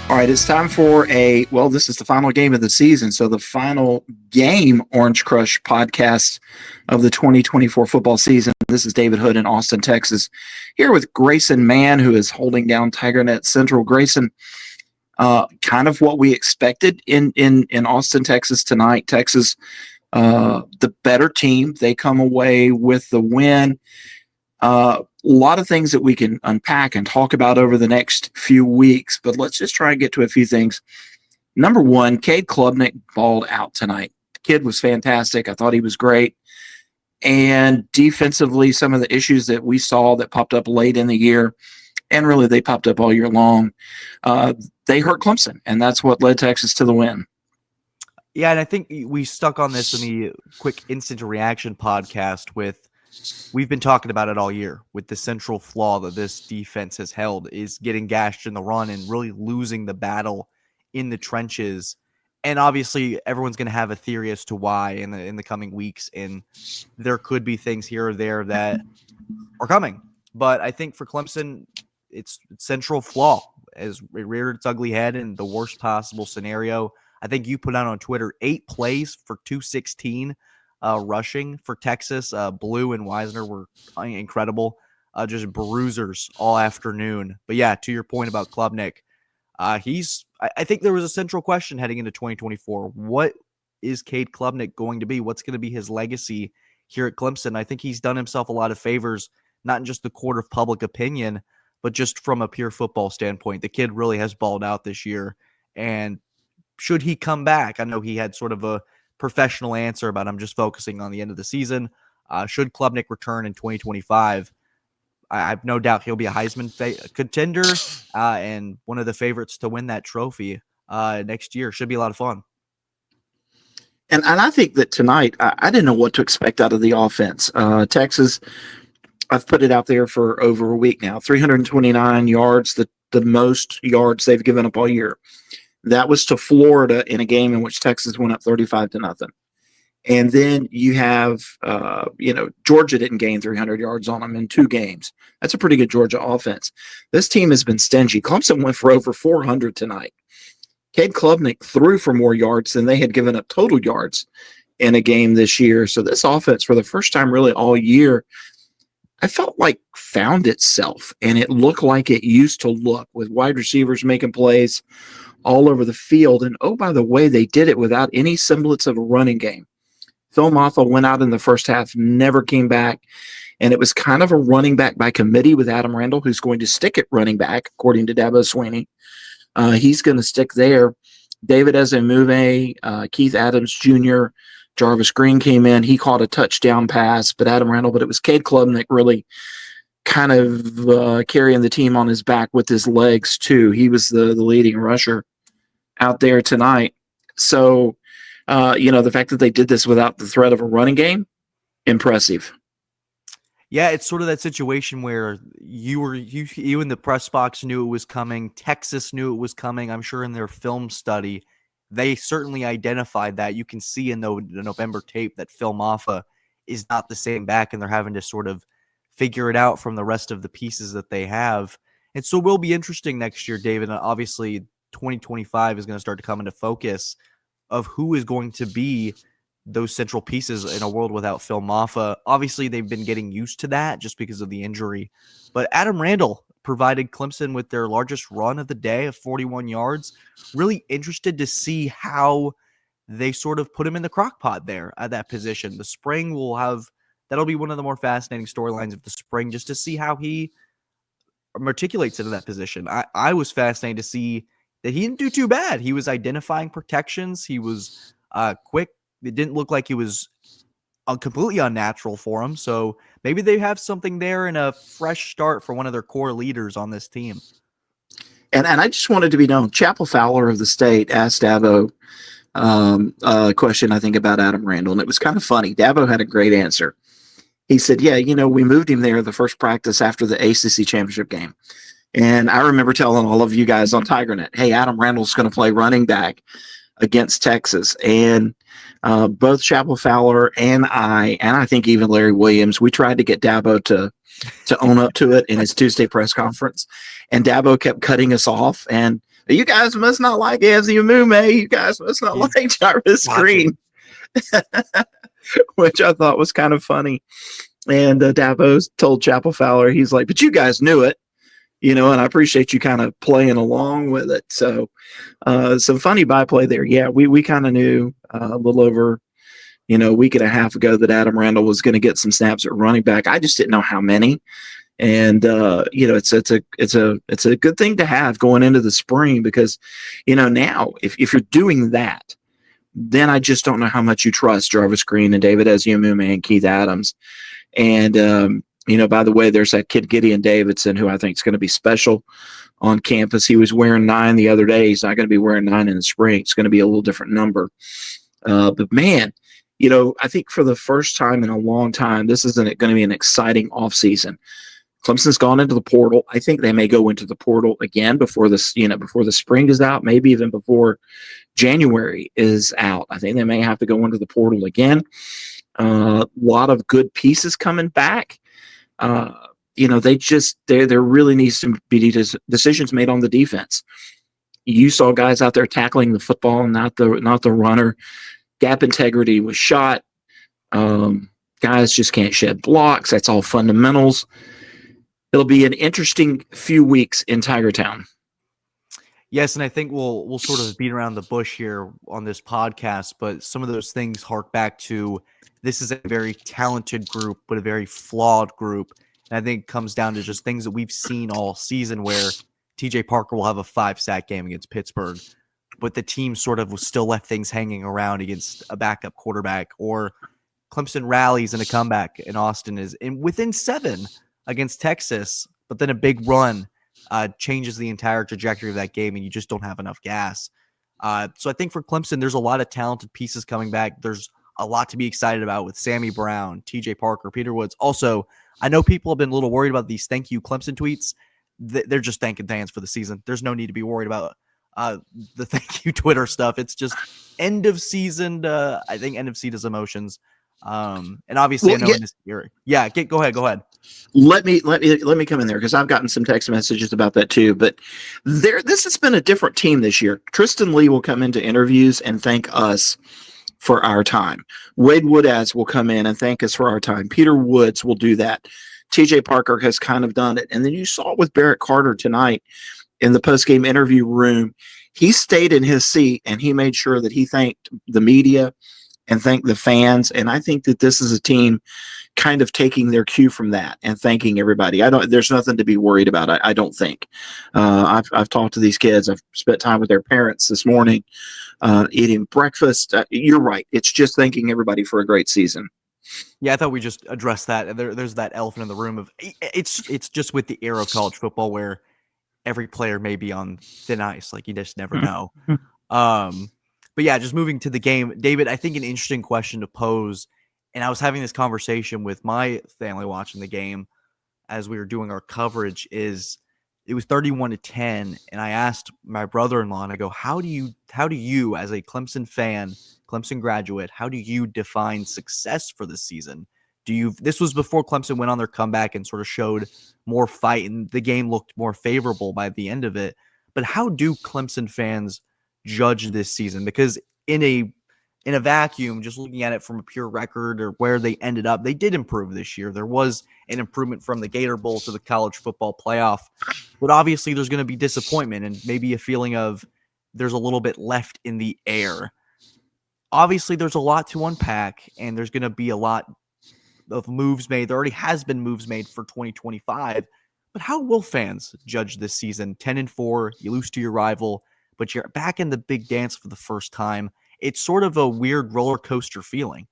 All right, it's time for this is the final game of the season. So the final game Orange Crush podcast of the 2024 football season. This is David Hood in Austin, Texas, here with Grayson Mann, who is holding down TigerNet Central. Grayson, kind of what we expected in Austin, Texas tonight. Texas, the better team. They come away with the win. A lot of things that we can unpack and talk about over the next few weeks, but let's just try and get to a few things. Number one, Kadekumnick balled out tonight. The kid was fantastic. I thought he was great. And defensively, some of the issues that we saw that popped up late in the year, and really they popped up all year long, they hurt Clemson, and that's what led Texas to the win. Yeah, and I think we stuck on this in the quick instant reaction podcast we've been talking about it all year with the central flaw that this defense has held is getting gashed in the run and really losing the battle in the trenches. And obviously everyone's going to have a theory as to why in the coming weeks. And there could be things here or there that are coming. But I think for Clemson, it's central flaw as it reared its ugly head in the worst possible scenario. I think you put out on Twitter 8 plays for 216. Rushing for Texas. Blue and Wisner were incredible. Just bruisers all afternoon. But yeah, to your point about Klubnik, I think there was a central question heading into 2024. What is Cade Klubnik going to be? What's going to be his legacy here at Clemson? I think he's done himself a lot of favors, not in just the court of public opinion, but just from a pure football standpoint. The kid really has balled out this year. And should he come back? I know he had sort of a professional answer about I'm just focusing on the end of the season. Should Klubnik return in 2025, I have no doubt he'll be a Heisman contender and one of the favorites to win that trophy next year. Should be a lot of fun. And I think that tonight, I didn't know what to expect out of the offense. Texas, I've put it out there for over a week now, 329 yards, the most yards they've given up all year. That was to Florida in a game in which Texas went up 35-0. And then you have, Georgia didn't gain 300 yards on them in 2 games. That's a pretty good Georgia offense. This team has been stingy. Clemson went for over 400 tonight. Cade Klubnik threw for more yards than they had given up total yards in a game this year. So this offense, for the first time really all year, I felt like found itself, and it looked like it used to look, with wide receivers making plays all over the field. And oh, by the way, they did it without any semblance of a running game. Phil Maffa went out in the first half, never came back, and it was kind of a running back by committee with Adam Randall, who's going to stick at running back, according to Dabo Swinney. He's going to stick there. David Ezemume, Keith Adams Jr., Jarvis Green came in. He caught a touchdown pass, but it was Cade Klubnik really kind of carrying the team on his back with his legs too. He was the leading rusher out there tonight. So, the fact that they did this without the threat of a running game, impressive. Yeah, it's sort of that situation where you in the press box knew it was coming. Texas knew it was coming. I'm sure in their film study, they certainly identified that. You can see in the November tape that Phil Maffa is not the same back, and they're having to sort of figure it out from the rest of the pieces that they have. And so it will be interesting next year, David. And obviously, 2025 is going to start to come into focus of who is going to be those central pieces in a world without Phil Maffa. Obviously, they've been getting used to that just because of the injury. But Adam Randall provided Clemson with their largest run of the day of 41 yards. Really interested to see how they sort of put him in the crock pot there at that position. The spring that'll be one of the more fascinating storylines of the spring, just to see how he articulates into that position. I was fascinated to see that he didn't do too bad. He was identifying protections. He was quick. It didn't look like he was completely unnatural for him. So maybe they have something there and a fresh start for one of their core leaders on this team. And I just wanted to be known, Chapel Fowler of the State asked Dabo a question, I think, about Adam Randall, and it was kind of funny. Dabo had a great answer. He said, yeah, we moved him there the first practice after the ACC championship game. And I remember telling all of you guys on TigerNet, hey, Adam Randall's going to play running back against Texas. And both Chapel Fowler and I think even Larry Williams, we tried to get Dabo to own up to it in his Tuesday press conference. And Dabo kept cutting us off. And You guys must not like Aziamume. You guys must not like Jarvis Green, which I thought was kind of funny. And Dabo told Chapel Fowler, he's like, but you guys knew it, and I appreciate you kind of playing along with it. So some funny byplay there. Yeah, we kind of knew a little over, a week and a half ago that Adam Randall was going to get some snaps at running back. I just didn't know how many. And it's a good thing to have going into the spring because, now if you're doing that, then I just don't know how much you trust Jarvis Green and David Eziamume and Keith Adams. And by the way, there's that kid Gideon Davidson who I think is going to be special on campus. He was wearing 9 the other day. He's not going to be wearing 9 in the spring. It's going to be a little different number. But man, I think for the first time in a long time, this is going to be an exciting offseason. Clemson's gone into the portal. I think they may go into the portal again before this, before the spring is out, maybe even before January is out. I think they may have to go into the portal again. A lot of good pieces coming back. There really needs to be decisions made on the defense. You saw guys out there tackling the football, not the runner. Gap integrity was shot. Guys just can't shed blocks. That's all fundamentals. It'll be an interesting few weeks in Tigertown. Yes, and I think we'll sort of beat around the bush here on this podcast, but some of those things hark back to this is a very talented group, but a very flawed group. And I think it comes down to just things that we've seen all season where TJ Parker will have a 5-sack game against Pittsburgh, but the team sort of still left things hanging around against a backup quarterback, or Clemson rallies in a comeback and Austin is within 7 against Texas, but then a big run changes the entire trajectory of that game, and you just don't have enough gas. So I think for Clemson, there's a lot of talented pieces coming back. There's a lot to be excited about with Sammy Brown, TJ Parker, Peter Woods. Also, I know people have been a little worried about these thank you Clemson tweets. They're just thanking fans for the season. There's no need to be worried about the thank you Twitter stuff. It's just end of season. I think end of season emotions. And obviously, I know in this year. Yeah, go ahead. Let me come in there because I've gotten some text messages about that too. But this has been a different team this year. Tristan Lee will come into interviews and thank us for our time. Wade Woodaz will come in and thank us for our time. Peter Woods will do that. TJ Parker has kind of done it. And then you saw it with Barrett Carter tonight in the post-game interview room. He stayed in his seat and he made sure that he thanked the media and thanked the fans. And I think that this is a team kind of taking their cue from that and thanking everybody. There's nothing to be worried about. I don't think. I've talked to these kids. I've spent time with their parents this morning, eating breakfast. You're right. It's just thanking everybody for a great season. Yeah, I thought we just addressed that. There's that elephant in the room of it's just with the era of college football where every player may be on thin ice. Like you just never know. But yeah, just moving to the game, David, I think an interesting question to pose, and I was having this conversation with my family watching the game as we were doing our coverage, is it was 31-10, and I asked my brother-in-law, and I go, how do you, as a Clemson fan, Clemson graduate, how do you define success for this season? This was before Clemson went on their comeback and sort of showed more fight, and the game looked more favorable by the end of it. But how do Clemson fans judge this season? Because in a vacuum, just looking at it from a pure record or where they ended up, they did improve this year. There was an improvement from the Gator Bowl to the college football playoff, but obviously there's going to be disappointment and maybe a feeling of there's a little bit left in the air. Obviously there's a lot to unpack and there's going to be a lot of moves made. There already has been moves made for 2025, but how will fans judge this season? 10-4, you lose to your rival, but you're back in the big dance for the first time. It's sort of a weird roller coaster feeling.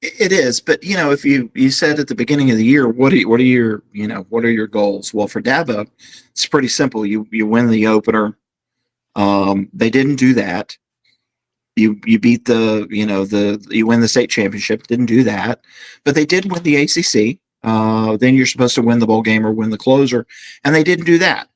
It is, but if you said at the beginning of the year, what are your goals? Well, for Dabo, it's pretty simple. You win the opener. They didn't do that. You beat you win the state championship. Didn't do that, but they did win the ACC. Then you're supposed to win the bowl game or win the closer, and they didn't do that.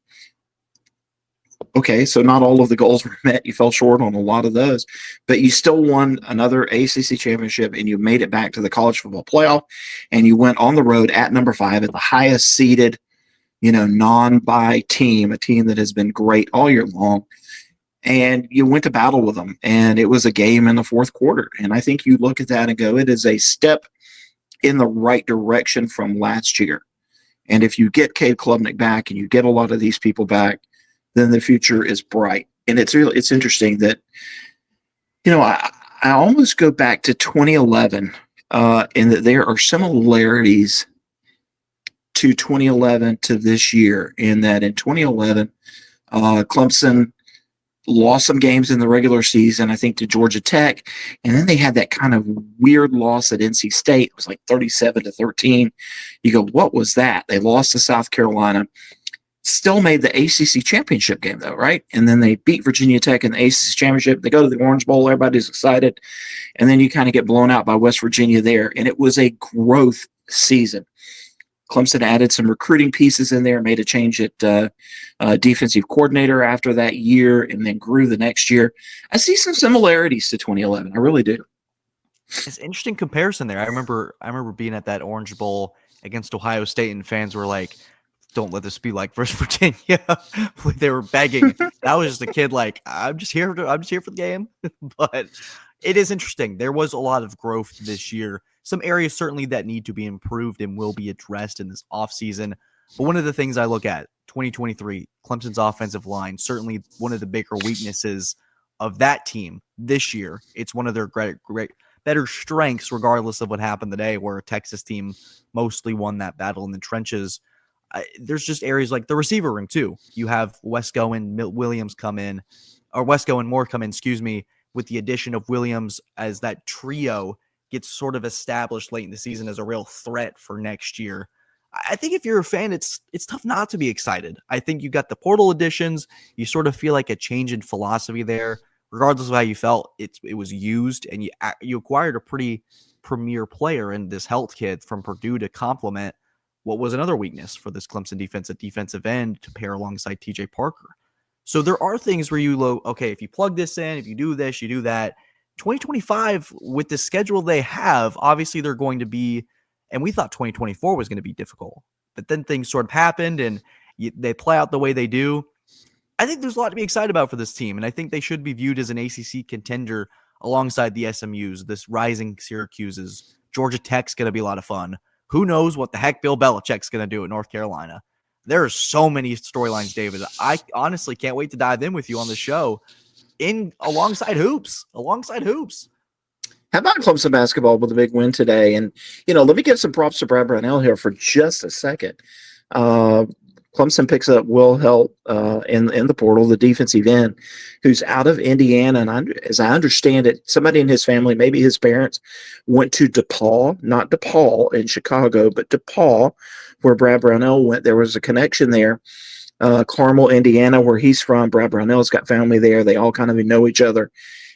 Okay, so not all of the goals were met. You fell short on a lot of those, but you still won another ACC championship, and you made it back to the college football playoff, and you went on the road at number 5 at the highest seeded non-bye team, a team that has been great all year long. And you went to battle with them, and it was a game in the fourth quarter. And I think you look at that and go, it is a step in the right direction from last year. And if you get Kadekumnick back and you get a lot of these people back, then the future is bright. And it's interesting that, I almost go back to 2011 in that there are similarities to 2011 to this year, in that in 2011, Clemson lost some games in the regular season, I think, to Georgia Tech. And then they had that kind of weird loss at NC State. It was like 37-13. You go, what was that? They lost to South Carolina. Still made the ACC championship game, though, right? And then they beat Virginia Tech in the ACC championship. They go to the Orange Bowl. Everybody's excited. And then you kind of get blown out by West Virginia there. And it was a growth season. Clemson added some recruiting pieces in there, made a change at defensive coordinator after that year, and then grew the next year. I see some similarities to 2011. I really do. It's an interesting comparison there. I remember being at that Orange Bowl against Ohio State, and fans were like, "Don't let this be like West Virginia." They were begging. I was just a kid, like, I'm just here for the game. But it is interesting. There was a lot of growth this year. Some areas certainly that need to be improved and will be addressed in this offseason. But one of the things I look at, 2023, Clemson's offensive line, certainly one of the bigger weaknesses of that team this year. It's one of their great better strengths, regardless of what happened today, where a Texas team mostly won that battle in the trenches. There's just areas like the receiver room, too. You have Wesco and Williams come in, or Wesco and Moore come in, with the addition of Williams as that trio gets sort of established late in the season as a real threat for next year. I think if you're a fan, it's tough not to be excited. I think you got the portal additions. You sort of feel like a change in philosophy there. Regardless of how you felt, it was used, and you acquired a pretty premier player in this Helt kid from Purdue to complement what was another weakness for this Clemson defense at defensive end to pair alongside TJ Parker. So there are things where you look, okay, if you plug this in, if you do this, you do that. 2025, with the schedule they have, obviously they're going to be, and we thought 2024 was going to be difficult, but then things sort of happened and they play out the way they do. I think there's a lot to be excited about for this team, and I think they should be viewed as an ACC contender alongside the SMUs, this rising Syracuse's. Georgia Tech's going to be a lot of fun. Who knows what the heck Bill Belichick's going to do at North Carolina? There are so many storylines, David. I honestly can't wait to dive in with you on the show alongside hoops. How about Clemson basketball with a big win today? And, let me give some props to Brad Brownell here for just a second. Clemson picks up Will Helt in the portal, the defensive end, who's out of Indiana. And as I understand it, somebody in his family, maybe his parents, went to DePaul, not DePaul in Chicago, but DePaul, where Brad Brownell went. There was a connection there. Carmel, Indiana, where he's from. Brad Brownell's got family there. They all kind of know each other.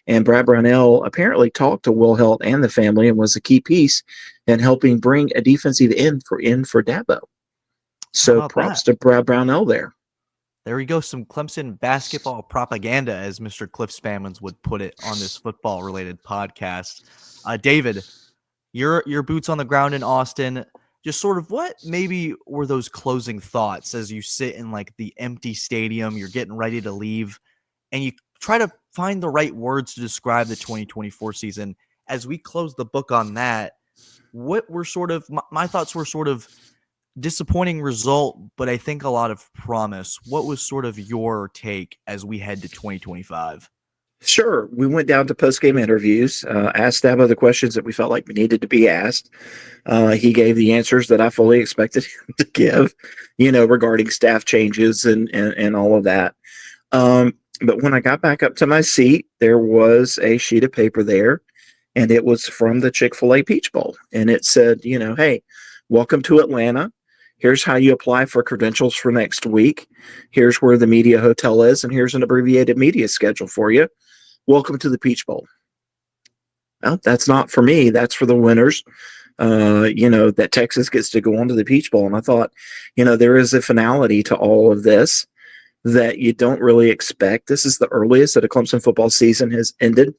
And Brad Brownell apparently talked to Will Helt and the family and was a key piece in helping bring a defensive end for Dabo. So props to Brad Brownell there. There we go. Some Clemson basketball propaganda, as Mr. Cliff Spammons would put it on this football-related podcast. David, your boots on the ground in Austin. Just sort of what maybe were those closing thoughts as you sit in like the empty stadium, you're getting ready to leave, and you try to find the right words to describe the 2024 season. As we close the book on that, what were sort of my thoughts were sort of disappointing result, but I think a lot of promise. What was sort of your take as we head to 2025? Sure. We went down to post-game interviews, asked Dabo the questions that we felt like we needed to be asked. He gave the answers that I fully expected him to give, regarding staff changes and all of that. But when I got back up to my seat, there was a sheet of paper there, and it was from the Chick-fil-A Peach Bowl. And it said, hey, welcome to Atlanta. Here's how you apply for credentials for next week. Here's where the media hotel is, and here's an abbreviated media schedule for you. Welcome to the Peach Bowl. Well, that's not for me. That's for the winners. That Texas gets to go on to the Peach Bowl. And I thought, there is a finality to all of this that you don't really expect. This is the earliest that a Clemson football season has ended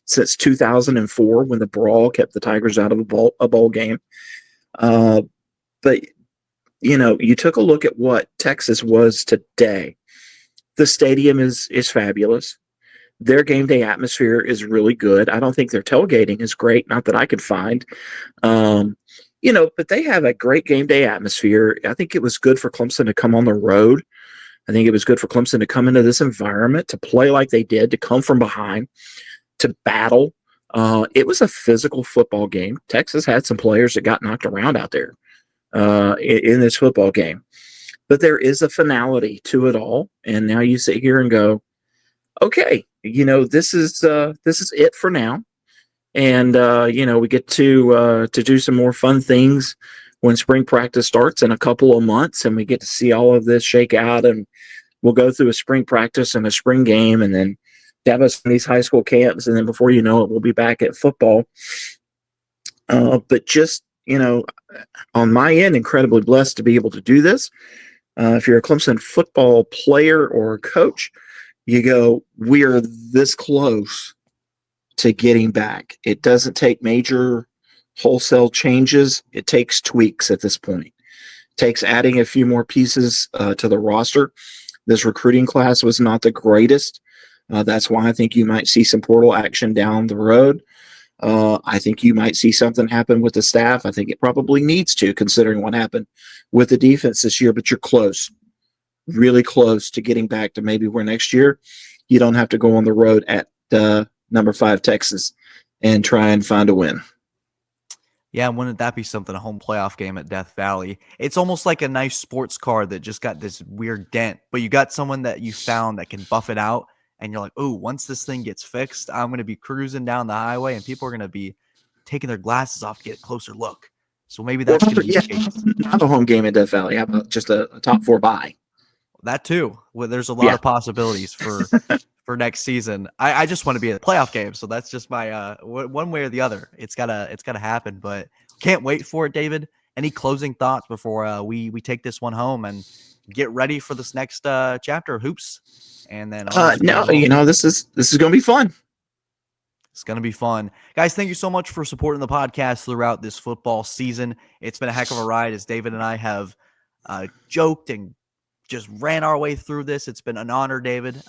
since 2004, when the brawl kept the Tigers out of a bowl game. But you took a look at what Texas was today. The stadium is fabulous. Their game day atmosphere is really good. I don't think their tailgating is great, not that I could find. Um, but they have a great game day atmosphere. I think it was good for Clemson to come on the road. I think it was good for Clemson to come into this environment, to play like they did, to come from behind, to battle. It was a physical football game. Texas had some players that got knocked around out there in this football game. But there is a finality to it all. And now you sit here and go, okay, this is it for now. And we get to do some more fun things when spring practice starts in a couple of months, and we get to see all of this shake out, and we'll go through a spring practice and a spring game, and then have us in these high school camps, and then before you know it, we'll be back at football. But just on my end, incredibly blessed to be able to do this. If you're a Clemson football player or coach, you go, we are this close to getting back. It doesn't take major wholesale changes. It takes tweaks at this point. It takes adding a few more pieces to the roster. This recruiting class was not the greatest. That's why I think you might see some portal action down the road. I think you might see something happen with the staff. I think it probably needs to, considering what happened with the defense this year, but you're close, really close to getting back to maybe where next year you don't have to go on the road at number 5 Texas and try and find a win. Yeah, wouldn't that be something, a home playoff game at Death Valley? It's almost like a nice sports car that just got this weird dent, but you got someone that you found that can buff it out, and you're like, oh, once this thing gets fixed, I'm going to be cruising down the highway, and people are going to be taking their glasses off to get a closer look. So maybe that's going to be the case. Not a home game at Death Valley. How about just a top 4 bye? That too. Well, there's a lot of possibilities for next season. I just want to be at a playoff game, so that's just my one way or the other. It's gotta happen, but can't wait for it, David. Any closing thoughts before we take this one home and get ready for this next chapter of hoops? And then no, this is going to be fun. It's going to be fun. Guys, thank you so much for supporting the podcast throughout this football season. It's been a heck of a ride as David and I have joked and just ran our way through this. It's been an honor, David,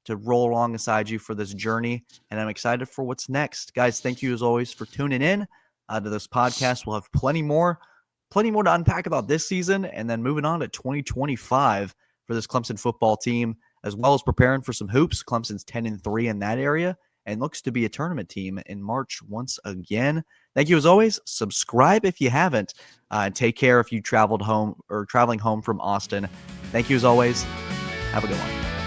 to roll alongside you for this journey, and I'm excited for what's next. Guys, thank you as always for tuning in to this podcast. We'll have plenty more to unpack about this season, and then moving on to 2025 for this Clemson football team, as well as preparing for some hoops. Clemson's 10-3 in that area and looks to be a tournament team in March once again. Thank you as always. Subscribe if you haven't. Take care if you traveling home from Austin. Thank you as always. Have a good one.